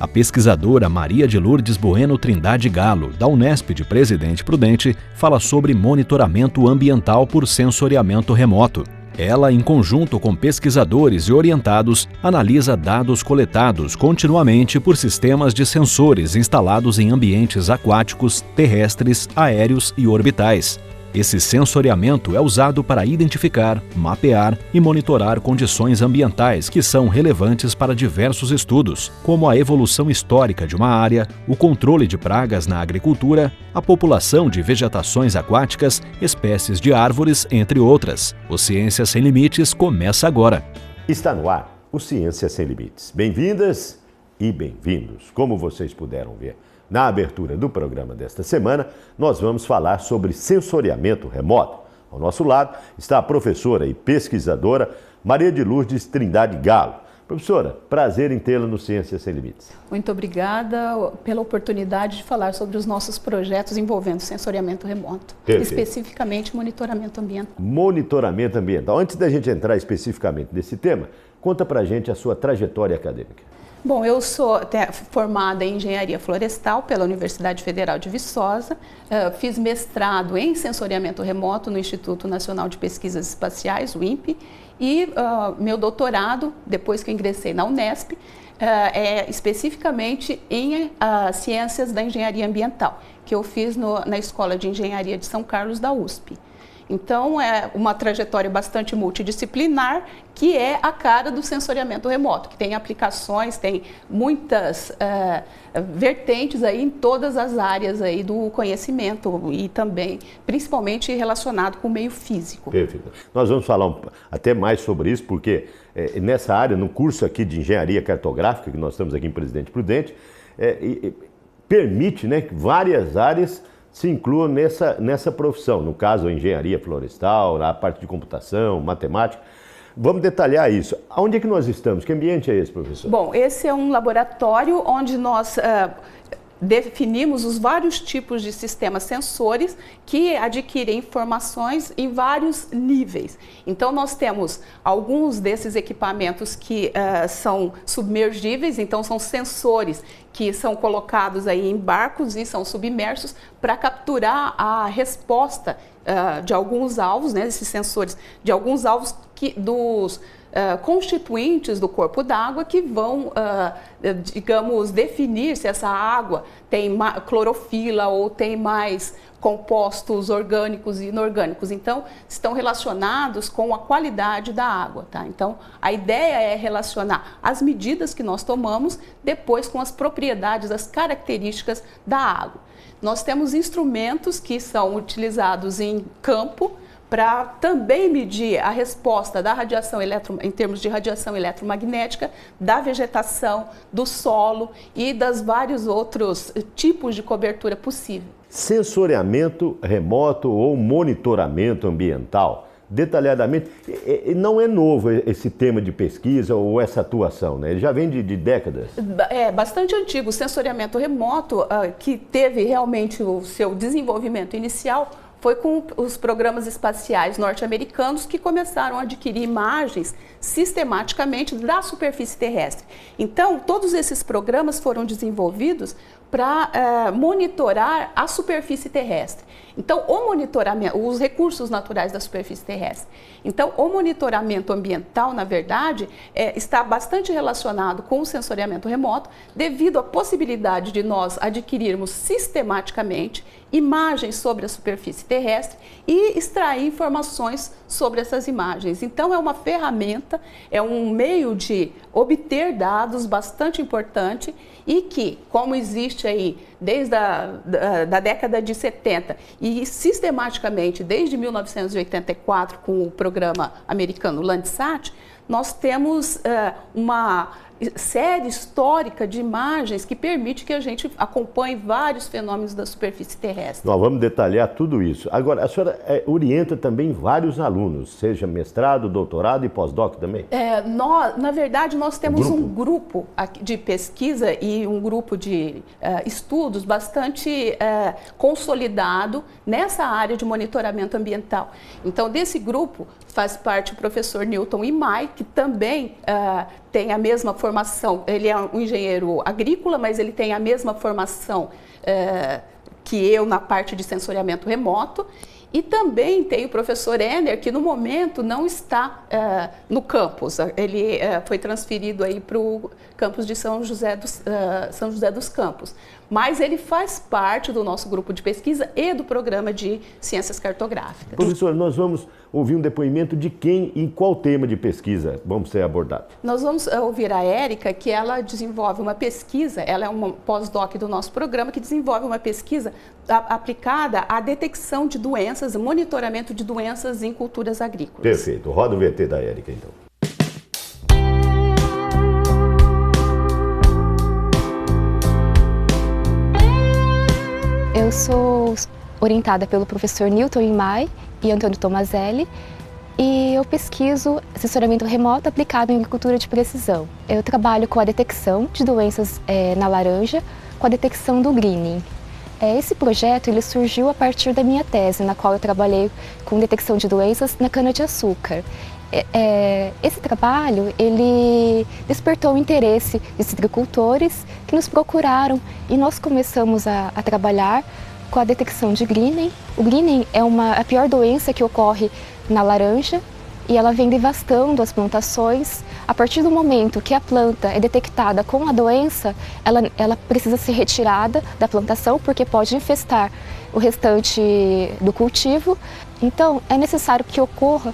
A pesquisadora Maria de Lourdes Bueno Trindade Galo, da Unesp de Presidente Prudente, fala sobre monitoramento ambiental por sensoriamento remoto. Ela, em conjunto com pesquisadores e orientados, analisa dados coletados continuamente por sistemas de sensores instalados em ambientes aquáticos, terrestres, aéreos e orbitais. Esse sensoriamento é usado para identificar, mapear e monitorar condições ambientais que são relevantes para diversos estudos, como a evolução histórica de uma área, o controle de pragas na agricultura, a população de vegetações aquáticas, espécies de árvores, entre outras. O Ciência Sem Limites começa agora. Está no ar o Ciência Sem Limites. Bem-vindas e bem-vindos. Como vocês puderam ver, na abertura do programa desta semana, nós vamos falar sobre sensoriamento remoto. Ao nosso lado está a professora e pesquisadora Maria de Lourdes Trindade Galo. Professora, prazer em tê-la no Ciência Sem Limites. Muito obrigada pela oportunidade de falar sobre os nossos projetos envolvendo sensoriamento remoto, especificamente monitoramento ambiental. Monitoramento ambiental. Antes da gente entrar especificamente nesse tema, conta pra gente a sua trajetória acadêmica. Bom, eu sou formada em Engenharia Florestal pela Universidade Federal de Viçosa, fiz mestrado em sensoriamento remoto no Instituto Nacional de Pesquisas Espaciais, o INPE, e meu doutorado, depois que eu ingressei na Unesp, é especificamente em Ciências da Engenharia Ambiental, que eu fiz na Escola de Engenharia de São Carlos da USP. Então, é uma trajetória bastante multidisciplinar, que é a cara do sensoriamento remoto, que tem aplicações, tem muitas vertentes aí em todas as áreas aí do conhecimento e também, principalmente relacionado com o meio físico. Perfeito. Nós vamos falar até mais sobre isso, porque nessa área, no curso aqui de Engenharia Cartográfica, que nós estamos aqui em Presidente Prudente, permite, né, que várias áreas se incluam nessa profissão, no caso a engenharia florestal, a parte de computação, matemática. Vamos detalhar isso. Onde é que nós estamos? Que ambiente é esse, professor? Bom, esse é um laboratório onde nós definimos os vários tipos de sistemas sensores que adquirem informações em vários níveis. Então, nós temos alguns desses equipamentos que são submergíveis, então são sensores que são colocados aí em barcos e são submersos para capturar a resposta de alguns alvos, né, esses sensores, de alguns alvos dos constituintes do corpo d'água que vão, digamos, definir se essa água tem clorofila ou tem mais compostos orgânicos e inorgânicos. Então, estão relacionados com a qualidade da água, tá? Então, a ideia é relacionar as medidas que nós tomamos depois com as propriedades, as características da água. Nós temos instrumentos que são utilizados em campo, para também medir a resposta da radiação em termos de radiação eletromagnética, da vegetação, do solo e das vários outros tipos de cobertura possível. Sensoriamento remoto ou monitoramento ambiental, detalhadamente, não é novo esse tema de pesquisa ou essa atuação, né? Ele já vem de décadas. É bastante antigo. O sensoriamento remoto, que teve realmente o seu desenvolvimento inicial, foi com os programas espaciais norte-americanos que começaram a adquirir imagens sistematicamente da superfície terrestre. Então, todos esses programas foram desenvolvidos para monitorar a superfície terrestre. Então, o monitoramento, os recursos naturais da superfície terrestre. Então, o monitoramento ambiental, na verdade, está bastante relacionado com o sensoriamento remoto, devido à possibilidade de nós adquirirmos sistematicamente imagens sobre a superfície terrestre e extrair informações sobre essas imagens. Então, é uma ferramenta, é um meio de obter dados bastante importante e que, como existe aí desde da década de 70 e sistematicamente desde 1984 com o programa americano Landsat, nós temos uma série histórica de imagens que permite que a gente acompanhe vários fenômenos da superfície terrestre. Nós vamos detalhar tudo isso. Agora, a senhora orienta também vários alunos, seja mestrado, doutorado e pós-doc também? Na verdade, nós temos um grupo de pesquisa e um grupo de estudos bastante consolidado nessa área de monitoramento ambiental. Então, desse grupo faz parte o professor Newton Imai, que também tem a mesma formação, ele é um engenheiro agrícola, mas ele tem a mesma formação que eu na parte de sensoriamento remoto. E também tem o professor Enner, que no momento não está no campus. Ele foi transferido aí para o campus de São José dos Campos. Mas ele faz parte do nosso grupo de pesquisa e do programa de ciências cartográficas. Professor, nós vamos ouvir um depoimento de quem e qual tema de pesquisa vamos ser abordados? Nós vamos ouvir a Érica, que ela desenvolve uma pesquisa, ela é uma pós-doc do nosso programa, que desenvolve uma pesquisa aplicada à detecção de doenças, monitoramento de doenças em culturas agrícolas. Perfeito. Roda o VT da Érica, então. Eu sou orientada pelo professor Newton Imai e Antônio Tomazelli e eu pesquiso assessoramento remoto aplicado em agricultura de precisão. Eu trabalho com a detecção de doenças na laranja, com a detecção do greening. Esse projeto ele surgiu a partir da minha tese, na qual eu trabalhei com detecção de doenças na cana-de-açúcar. Esse trabalho ele despertou o interesse de citricultores que nos procuraram e nós começamos a trabalhar com a detecção de greening. O greening é a pior doença que ocorre na laranja e ela vem devastando as plantações. A partir do momento que a planta é detectada com a doença, ela precisa ser retirada da plantação porque pode infestar o restante do cultivo. Então é necessário que ocorra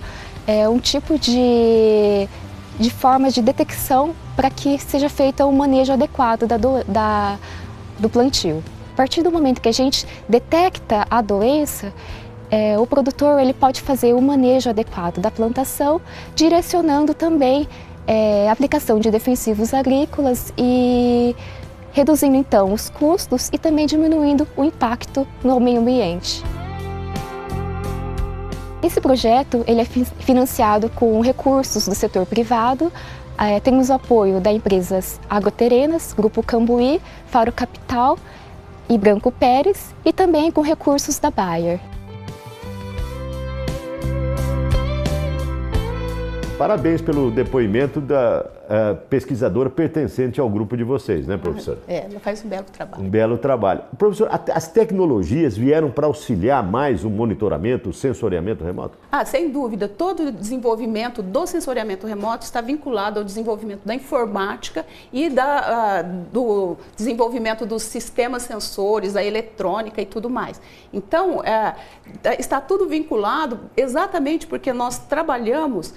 um tipo de forma de detecção para que seja feito um manejo adequado do plantio. A partir do momento que a gente detecta a doença, o produtor ele pode fazer o manejo adequado da plantação, direcionando também a aplicação de defensivos agrícolas e reduzindo então os custos e também diminuindo o impacto no meio ambiente. Esse projeto ele é financiado com recursos do setor privado, temos o apoio da empresas Agroterenas, Grupo Cambuí, Faro Capital e Branco Pérez e também com recursos da Bayer. Parabéns pelo depoimento da pesquisadora pertencente ao grupo de vocês, né, professora? Ela faz um belo trabalho. Um belo trabalho. Professor, as tecnologias vieram para auxiliar mais o monitoramento, o sensoriamento remoto? Sem dúvida. Todo o desenvolvimento do sensoriamento remoto está vinculado ao desenvolvimento da informática e do desenvolvimento dos sistemas sensores, da eletrônica e tudo mais. Então, está tudo vinculado exatamente porque nós trabalhamos,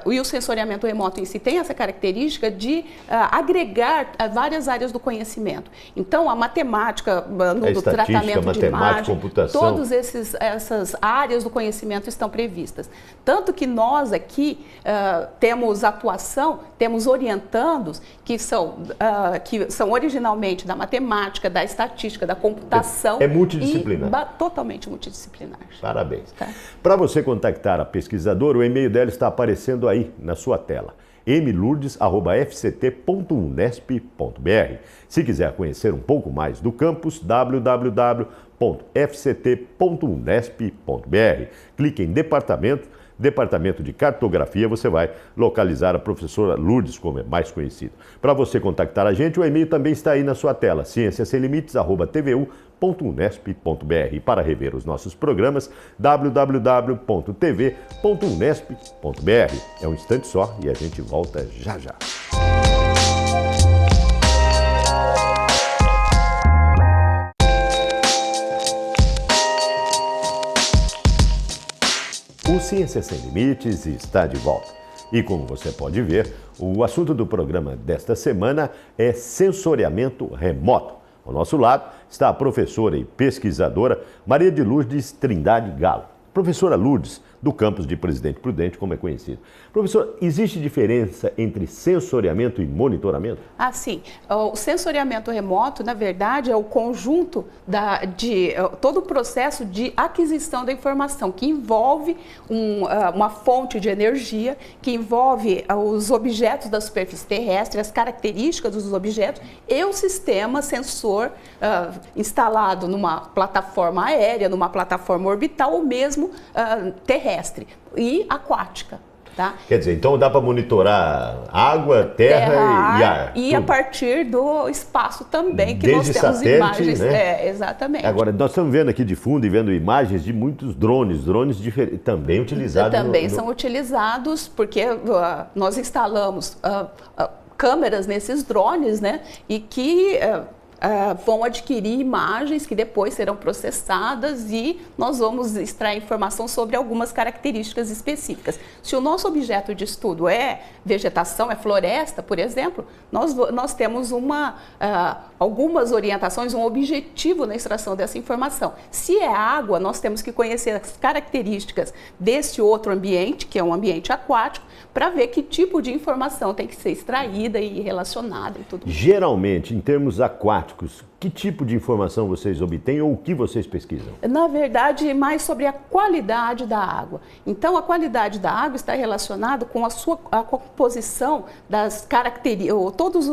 e o sensoriamento remoto em si tem essa característica de agregar várias áreas do conhecimento. Então, a matemática, no tratamento de imagem, computação. todas essas áreas do conhecimento estão previstas. Tanto que nós aqui temos atuação, temos orientandos que são originalmente da matemática, da estatística, da computação. É multidisciplinar. Totalmente multidisciplinar. Parabéns. Tá. Para você contactar a pesquisadora, o e-mail dela está aparecendo aí na sua tela. mlourdes@fct.unesp.br. Se quiser conhecer um pouco mais do campus, www.fct.unesp.br. Clique em Departamento de Cartografia, você vai localizar a professora Lourdes, como é mais conhecida. Para você contactar a gente, o e-mail também está aí na sua tela, cienciasemlimites@tvu.unesp.br. E para rever os nossos programas, www.tv.unesp.br. É um instante só e a gente volta já já. O Ciência Sem Limites está de volta. E como você pode ver, o assunto do programa desta semana é sensoriamento remoto. Ao nosso lado está a professora e pesquisadora Maria de Lourdes Trindade Galo. Professora Lourdes, do campus de Presidente Prudente, como é conhecido. Professor, existe diferença entre sensoriamento e monitoramento? Sim. O sensoriamento remoto, na verdade, é o conjunto de todo o processo de aquisição da informação, que envolve uma fonte de energia, que envolve os objetos da superfície terrestre, as características dos objetos e o sistema sensor instalado numa plataforma aérea, numa plataforma orbital ou mesmo terrestre e aquática. Tá? Quer dizer, então dá para monitorar água, terra e ar. E tudo. a partir do espaço também, que Desde nós temos satélite, imagens. né? Exatamente. Agora, nós estamos vendo aqui de fundo e vendo imagens de muitos drones também utilizados. Também são utilizados porque nós instalamos câmeras nesses drones, né? E que vão adquirir imagens que depois serão processadas e nós vamos extrair informação sobre algumas características específicas. Se o nosso objeto de estudo é vegetação, é floresta, por exemplo, nós temos algumas orientações, um objetivo na extração dessa informação. Se é água, nós temos que conhecer as características desse outro ambiente, que é um ambiente aquático, para ver que tipo de informação tem que ser extraída e relacionada e tudo. Geralmente, em termos aquáticos, que tipo de informação vocês obtêm ou o que vocês pesquisam? Na verdade, mais sobre a qualidade da água. Então, a qualidade da água está relacionada com a composição das características, todos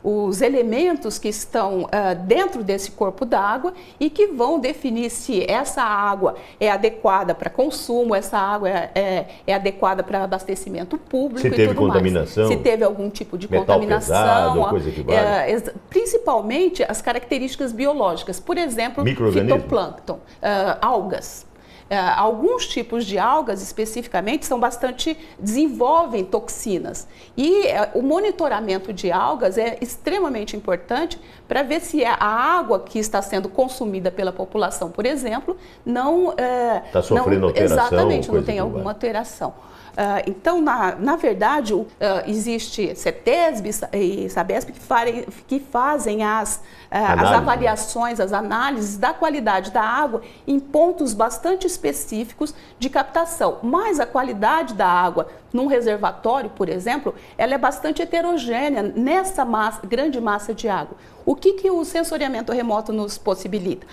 os elementos que estão dentro desse corpo d'água e que vão definir se essa água é adequada para consumo, essa água é adequada para abastecimento público se e teve tudo contaminação, mais. Se teve algum tipo de metal contaminação, pesado, coisa que vale. Principalmente as características biológicas, por exemplo, fitoplâncton, algas. Alguns tipos de algas especificamente desenvolvem toxinas e o monitoramento de algas é extremamente importante para ver se a água que está sendo consumida pela população, por exemplo, não está sofrendo alteração. Exatamente, não tem alguma alteração. Então, na verdade, existe CETESB e SABESP que fazem as avaliações, as análises da qualidade da água em pontos bastante específicos de captação. Mas a qualidade da água num reservatório, por exemplo, ela é bastante heterogênea nessa grande massa de água. O que o sensoriamento remoto nos possibilita?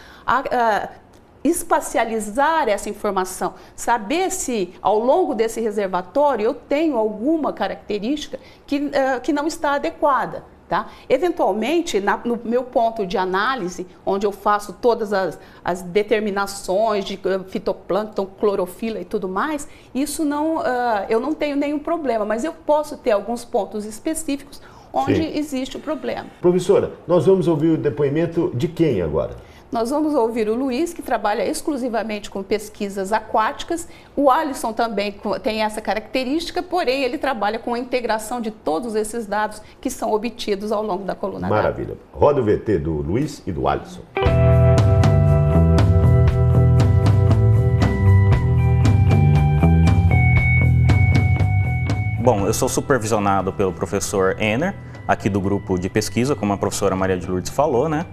Espacializar essa informação, saber se ao longo desse reservatório eu tenho alguma característica que não está adequada. Tá? Eventualmente, no meu ponto de análise, onde eu faço todas as determinações de fitoplâncton, clorofila e tudo mais, isso eu não tenho nenhum problema, mas eu posso ter alguns pontos específicos onde existe o problema. Professora, nós vamos ouvir o depoimento de quem agora? Nós vamos ouvir o Luiz, que trabalha exclusivamente com pesquisas aquáticas. O Alisson também tem essa característica, porém ele trabalha com a integração de todos esses dados que são obtidos ao longo da coluna d'água. Maravilha. Roda o VT do Luiz e do Alisson. Bom, eu sou supervisionado pelo professor Enner, aqui do grupo de pesquisa, como a professora Maria de Lourdes falou, né?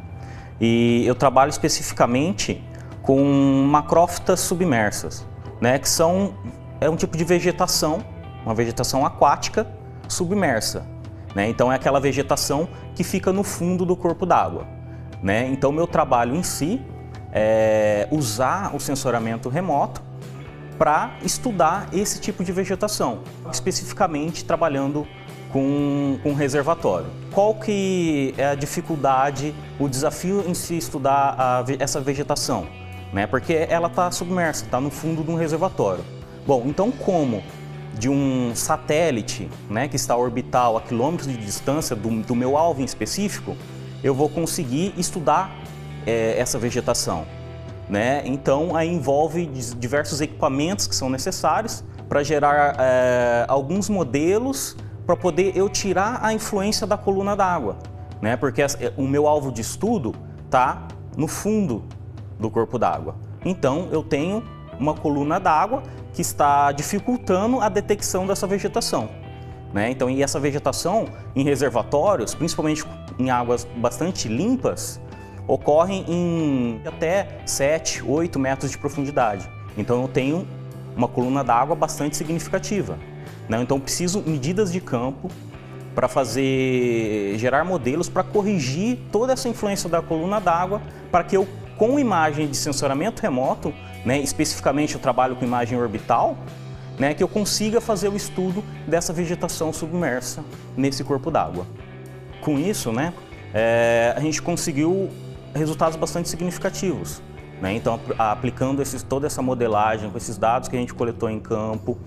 E eu trabalho especificamente com macrófitas submersas, né, que é um tipo de vegetação, uma vegetação aquática submersa, né? Então é aquela vegetação que fica no fundo do corpo d'água, né? Então meu trabalho em si é usar o sensoriamento remoto para estudar esse tipo de vegetação, especificamente trabalhando com reservatório. Qual que é a dificuldade, o desafio em se estudar essa vegetação? Né? Porque ela está submersa, está no fundo de um reservatório. Bom, então como de um satélite, né, que está orbital a quilômetros de distância do meu alvo em específico, eu vou conseguir estudar essa vegetação? Né? Então aí envolve diversos equipamentos que são necessários para gerar alguns modelos para poder eu tirar a influência da coluna d'água, né? Porque o meu alvo de estudo está no fundo do corpo d'água. Então eu tenho uma coluna d'água que está dificultando a detecção dessa vegetação, né? Então, e essa vegetação em reservatórios, principalmente em águas bastante limpas, ocorrem em até 7, 8 metros de profundidade. Então eu tenho uma coluna d'água bastante significativa. Então preciso medidas de campo para gerar modelos para corrigir toda essa influência da coluna d'água, para que eu, com imagem de sensoriamento remoto, né, especificamente eu trabalho com imagem orbital, né, que eu consiga fazer o estudo dessa vegetação submersa nesse corpo d'água. Com isso, né, a gente conseguiu resultados bastante significativos. Então, aplicando toda essa modelagem com esses dados que a gente coletou em campo,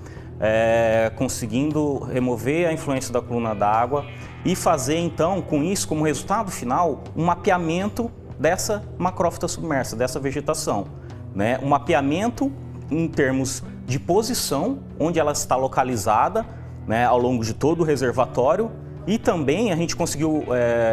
conseguindo remover a influência da coluna d'água e fazer então, com isso, como resultado final, um mapeamento dessa macrófita submersa, dessa vegetação, né? Um mapeamento em termos de posição, onde ela está localizada, né, ao longo de todo o reservatório, e também a gente conseguiu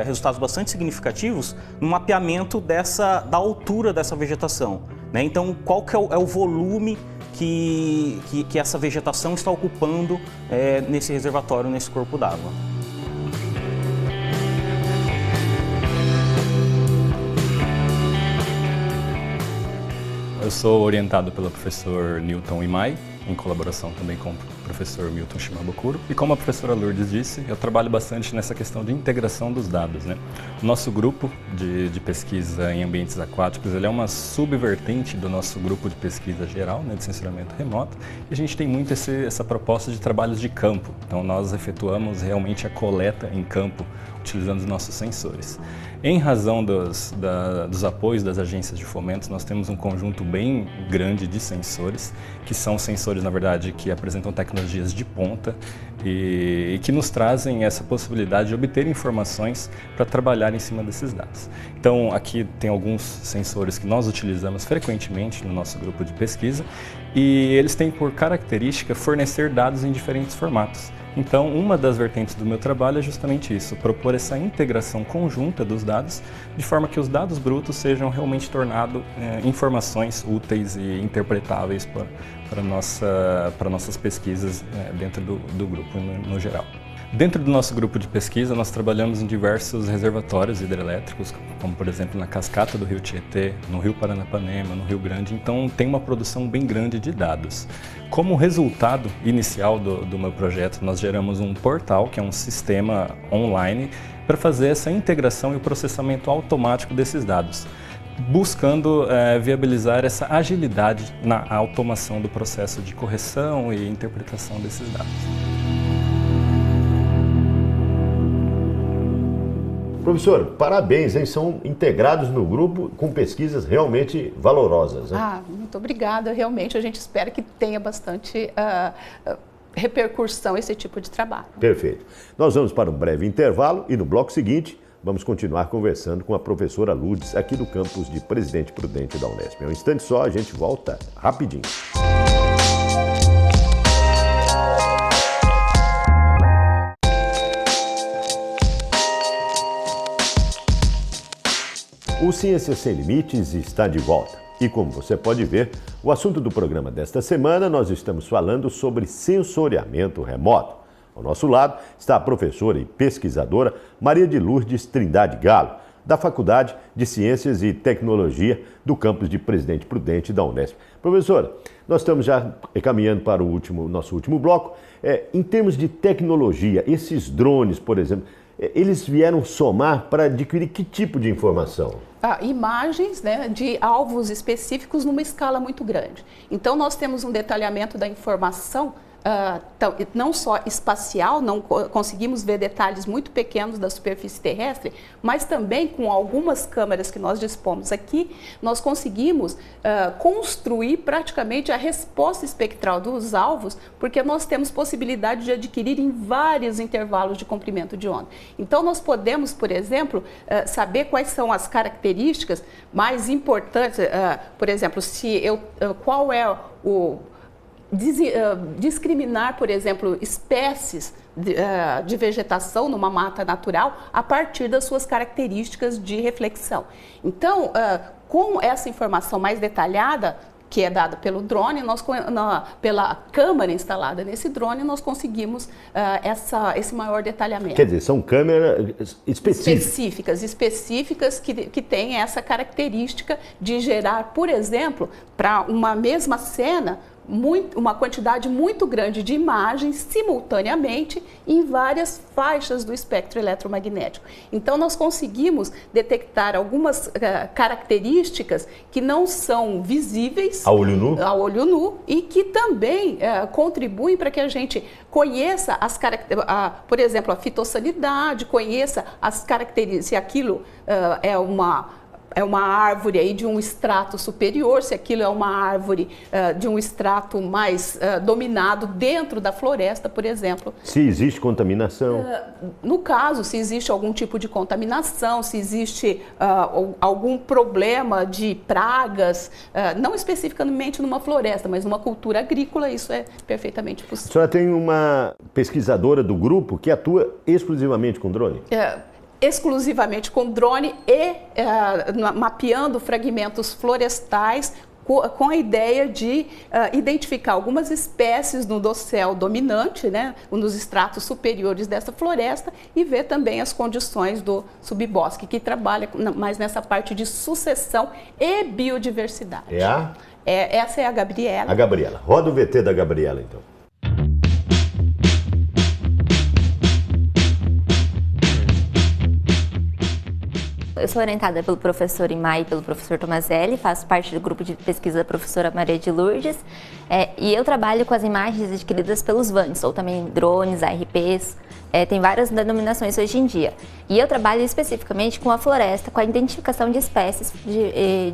resultados bastante significativos no mapeamento da altura dessa vegetação, né? Então, qual que é o volume que essa vegetação está ocupando nesse reservatório, nesse corpo d'água. Eu sou orientado pelo professor Newton Imai, em colaboração também com o professor Milton Shimabukuro. E como a professora Lourdes disse, eu trabalho bastante nessa questão de integração dos dados, né? O nosso grupo de pesquisa em ambientes aquáticos, ele é uma subvertente do nosso grupo de pesquisa geral, né, de sensoriamento remoto, e a gente tem muito essa proposta de trabalhos de campo. Então nós efetuamos realmente a coleta em campo, utilizando os nossos sensores. Em razão dos apoios das agências de fomento, nós temos um conjunto bem grande de sensores, que são sensores, na verdade, que apresentam tecnologias de ponta e que nos trazem essa possibilidade de obter informações para trabalhar em cima desses dados. Então, aqui tem alguns sensores que nós utilizamos frequentemente no nosso grupo de pesquisa e eles têm por característica fornecer dados em diferentes formatos. Então, uma das vertentes do meu trabalho é justamente isso, propor essa integração conjunta dos dados, de forma que os dados brutos sejam realmente tornados informações úteis e interpretáveis para nossas pesquisas dentro do grupo no geral. Dentro do nosso grupo de pesquisa, nós trabalhamos em diversos reservatórios hidrelétricos, como por exemplo na cascata do Rio Tietê, no Rio Paranapanema, no Rio Grande, então tem uma produção bem grande de dados. Como resultado inicial do meu projeto, nós geramos um portal, que é um sistema online, para fazer essa integração e o processamento automático desses dados, buscando viabilizar essa agilidade na automação do processo de correção e interpretação desses dados. Professor, parabéns, hein? São integrados no grupo com pesquisas realmente valorosas, né? Muito obrigada. Realmente, a gente espera que tenha bastante repercussão esse tipo de trabalho. Perfeito. Nós vamos para um breve intervalo e no bloco seguinte vamos continuar conversando com a professora Lourdes aqui do campus de Presidente Prudente da Unesp. É um instante só, a gente volta rapidinho. O Ciências Sem Limites está de volta. E como você pode ver, o assunto do programa desta semana nós estamos falando sobre sensoriamento remoto. Ao nosso lado está a professora e pesquisadora Maria de Lourdes Trindade Galo, da Faculdade de Ciências e Tecnologia do campus de Presidente Prudente da Unesp. Professora, nós estamos já caminhando para o nosso último bloco. Em termos de tecnologia, esses drones, por exemplo, eles vieram somar para adquirir que tipo de informação? Imagens, né, de alvos específicos numa escala muito grande. Então, nós temos um detalhamento da informação, não só espacial, não conseguimos ver detalhes muito pequenos da superfície terrestre, mas também com algumas câmeras que nós dispomos aqui, nós conseguimos construir praticamente a resposta espectral dos alvos, porque nós temos possibilidade de adquirir em vários intervalos de comprimento de onda. Então, nós podemos, por exemplo, saber quais são as características mais importantes, por exemplo, qual é o discriminar, por exemplo, espécies de vegetação numa mata natural a partir das suas características de reflexão. Então, com essa informação mais detalhada, que é dada pelo drone, pela câmera instalada nesse drone, nós conseguimos esse maior detalhamento. Quer dizer, são câmeras específicas que têm essa característica de gerar, por exemplo, para uma mesma cena, uma quantidade muito grande de imagens simultaneamente em várias faixas do espectro eletromagnético. Então, nós conseguimos detectar algumas características que não são visíveis a olho nu e que também contribuem para que a gente conheça por exemplo, a fitossanidade, conheça as características, se aquilo é uma é uma árvore aí de um estrato superior, se aquilo é uma árvore de um estrato mais dominado dentro da floresta, por exemplo. Se existe contaminação? No caso, se existe algum tipo de contaminação, se existe algum problema de pragas, não especificamente numa floresta, mas numa cultura agrícola, isso é perfeitamente possível. A senhora tem uma pesquisadora do grupo que atua exclusivamente com drone? Exclusivamente com drone e mapeando fragmentos florestais com a ideia de identificar algumas espécies no dossel dominante, né, nos estratos superiores dessa floresta, e ver também as condições do subbosque, que trabalha mais nessa parte de sucessão e biodiversidade. Essa é a Gabriela. A Gabriela. Roda o VT da Gabriela, então. Eu sou orientada pelo professor Imai e pelo professor Tomazelli, faço parte do grupo de pesquisa da professora Maria de Lourdes, e eu trabalho com as imagens adquiridas pelos VANs, ou também drones, ARPs, tem várias denominações hoje em dia. E eu trabalho especificamente com a floresta, com a identificação de espécies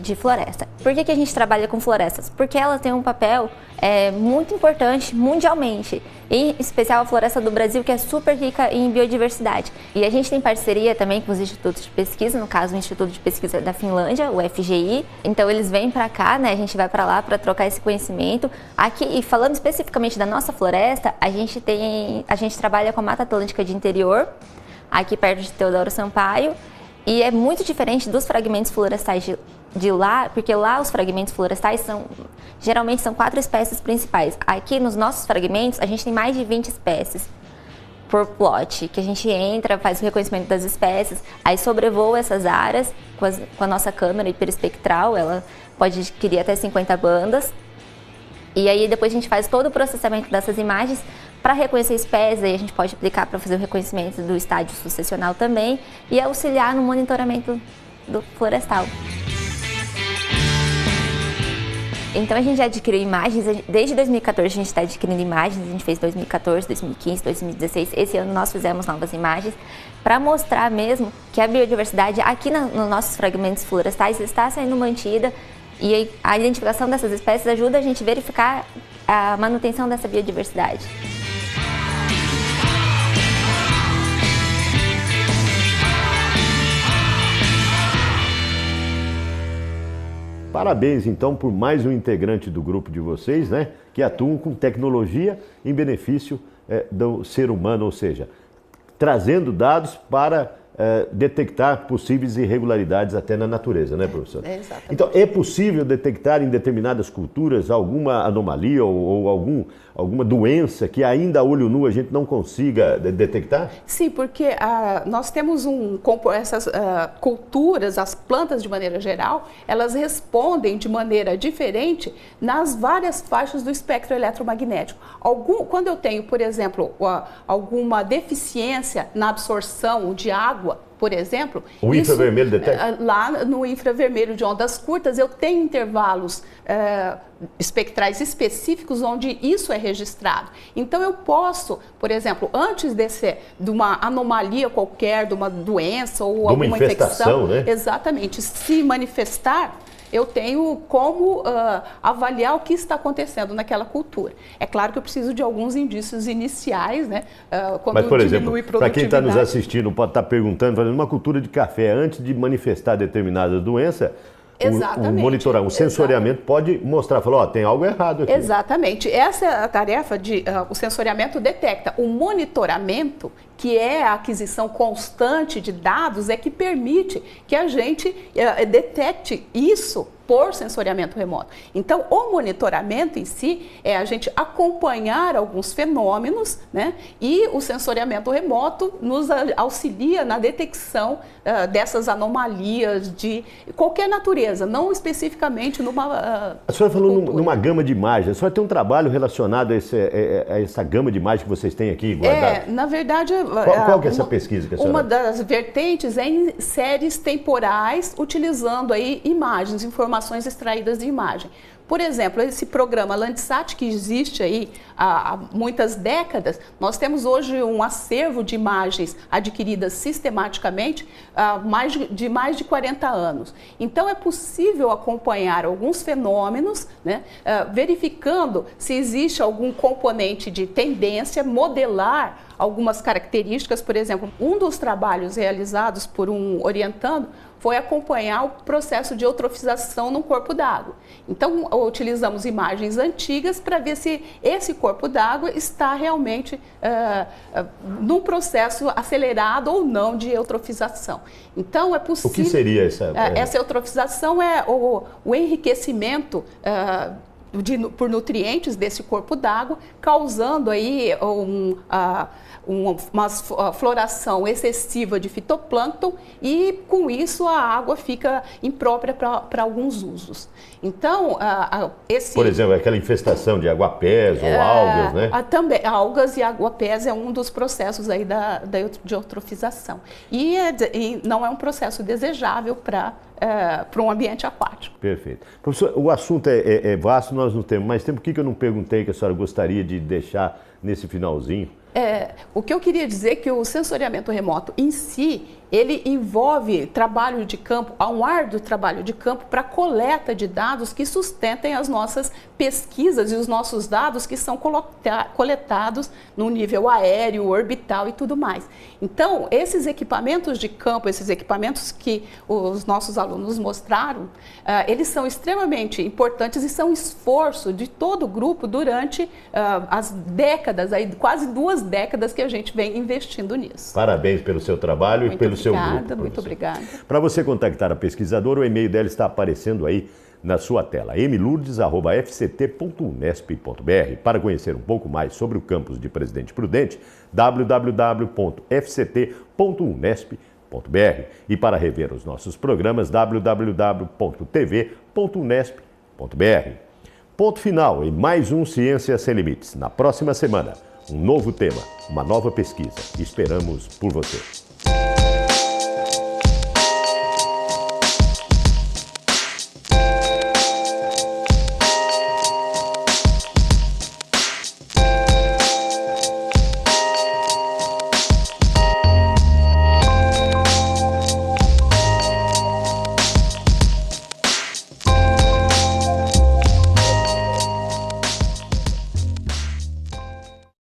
de floresta. Por que a gente trabalha com florestas? Porque elas têm um papel muito importante mundialmente, em especial a floresta do Brasil, que é super rica em biodiversidade. E a gente tem parceria também com os institutos de pesquisa, no caso o Instituto de Pesquisa da Finlândia, o FGI. Então eles vêm para cá, né? A gente vai para lá para trocar esse conhecimento. Aqui, e falando especificamente da nossa floresta, a gente trabalha com a Mata Atlântica de Interior, aqui perto de Teodoro Sampaio, e é muito diferente dos fragmentos florestais de lá, porque lá os fragmentos florestais geralmente são 4 espécies principais. Aqui nos nossos fragmentos a gente tem mais de 20 espécies por plot, que a gente entra, faz o reconhecimento das espécies, aí sobrevoa essas áreas com a nossa câmera hiperespectral, ela pode adquirir até 50 bandas, e aí depois a gente faz todo o processamento dessas imagens para reconhecer espécies, aí a gente pode aplicar para fazer o reconhecimento do estádio sucessional também e auxiliar no monitoramento do florestal. Então a gente já adquiriu imagens, desde 2014 a gente está adquirindo imagens, a gente fez 2014, 2015, 2016, esse ano nós fizemos novas imagens para mostrar mesmo que a biodiversidade aqui nos nossos fragmentos florestais está sendo mantida e a identificação dessas espécies ajuda a gente a verificar a manutenção dessa biodiversidade. Parabéns, então, por mais um integrante do grupo de vocês, né, que atuam com tecnologia em benefício do ser humano, ou seja, trazendo dados para detectar possíveis irregularidades até na natureza, né, professor? Exatamente. Então, é possível detectar em determinadas culturas alguma anomalia ou alguma doença que ainda a olho nu a gente não consiga detectar? Sim, porque nós temos essas culturas, as plantas de maneira geral, elas respondem de maneira diferente nas várias faixas do espectro eletromagnético. Quando eu tenho, por exemplo, alguma deficiência na absorção de água, por exemplo, o infravermelho detecta? Lá no infravermelho de ondas curtas, eu tenho intervalos espectrais específicos onde isso é registrado. Então eu posso, por exemplo, antes de uma anomalia qualquer, de uma doença ou alguma infecção, né? Exatamente, se manifestar, eu tenho como avaliar o que está acontecendo naquela cultura. É claro que eu preciso de alguns indícios iniciais, né? Mas, por exemplo, para quem está nos assistindo, pode estar perguntando, fazendo uma cultura de café, antes de manifestar determinada doença, o sensoriamento pode mostrar, falar, tem algo errado aqui. Exatamente. Essa é a tarefa o sensoriamento detecta. O monitoramento, que é a aquisição constante de dados, é que permite que a gente detecte isso por sensoriamento remoto. Então, o monitoramento em si é a gente acompanhar alguns fenômenos, né? E o sensoriamento remoto nos auxilia na detecção dessas anomalias de qualquer natureza, não especificamente numa A senhora falou numa gama de imagens. A senhora tem um trabalho relacionado a essa gama de imagens que vocês têm aqui guardadas? Na verdade... Qual que é essa pesquisa que a senhora... Uma das vertentes é em séries temporais, utilizando aí imagens, informações extraídas de imagem. Por exemplo, esse programa Landsat, que existe aí há muitas décadas, nós temos hoje um acervo de imagens adquiridas sistematicamente há mais de 40 anos. Então, é possível acompanhar alguns fenômenos, né, verificando se existe algum componente de tendência, modelar algumas características. Por exemplo, um dos trabalhos realizados por um orientando foi acompanhar o processo de eutrofização no corpo d'água. Então, utilizamos imagens antigas para ver se esse corpo d'água está realmente num processo acelerado ou não de eutrofização. Então, é possível... O que seria essa... Essa eutrofização é o enriquecimento por nutrientes desse corpo d'água, causando aí uma floração excessiva de fitoplâncton e, com isso, a água fica imprópria para alguns usos. Então, Por exemplo, aquela infestação de aguapés ou algas, né? Também, algas e aguapés é um dos processos aí de eutrofização. E não é um processo desejável para um ambiente aquático. Perfeito. Professor, o assunto é vasto, nós não temos mais tempo. O que eu não perguntei que a senhora gostaria de deixar nesse finalzinho? O que eu queria dizer é que o sensoriamento remoto em si, ele envolve trabalho de campo, um árduo trabalho de campo para coleta de dados que sustentem as nossas pesquisas e os nossos dados que são coletados no nível aéreo, orbital e tudo mais. Então, esses equipamentos de campo, esses equipamentos que os nossos alunos mostraram, eles são extremamente importantes e são um esforço de todo o grupo durante as décadas, aí, quase 2 décadas que a gente vem investindo nisso. Parabéns pelo seu trabalho e pelo seu grupo. Muito obrigada. Para você contactar a pesquisadora, o e-mail dela está aparecendo aí na sua tela, mlourdes@fct.unesp.br. Para conhecer um pouco mais sobre o campus de Presidente Prudente, www.fct.unesp.br. E para rever os nossos programas, www.tv.unesp.br. Ponto final em mais um Ciência Sem Limites. Na próxima semana, um novo tema, uma nova pesquisa. Esperamos por você.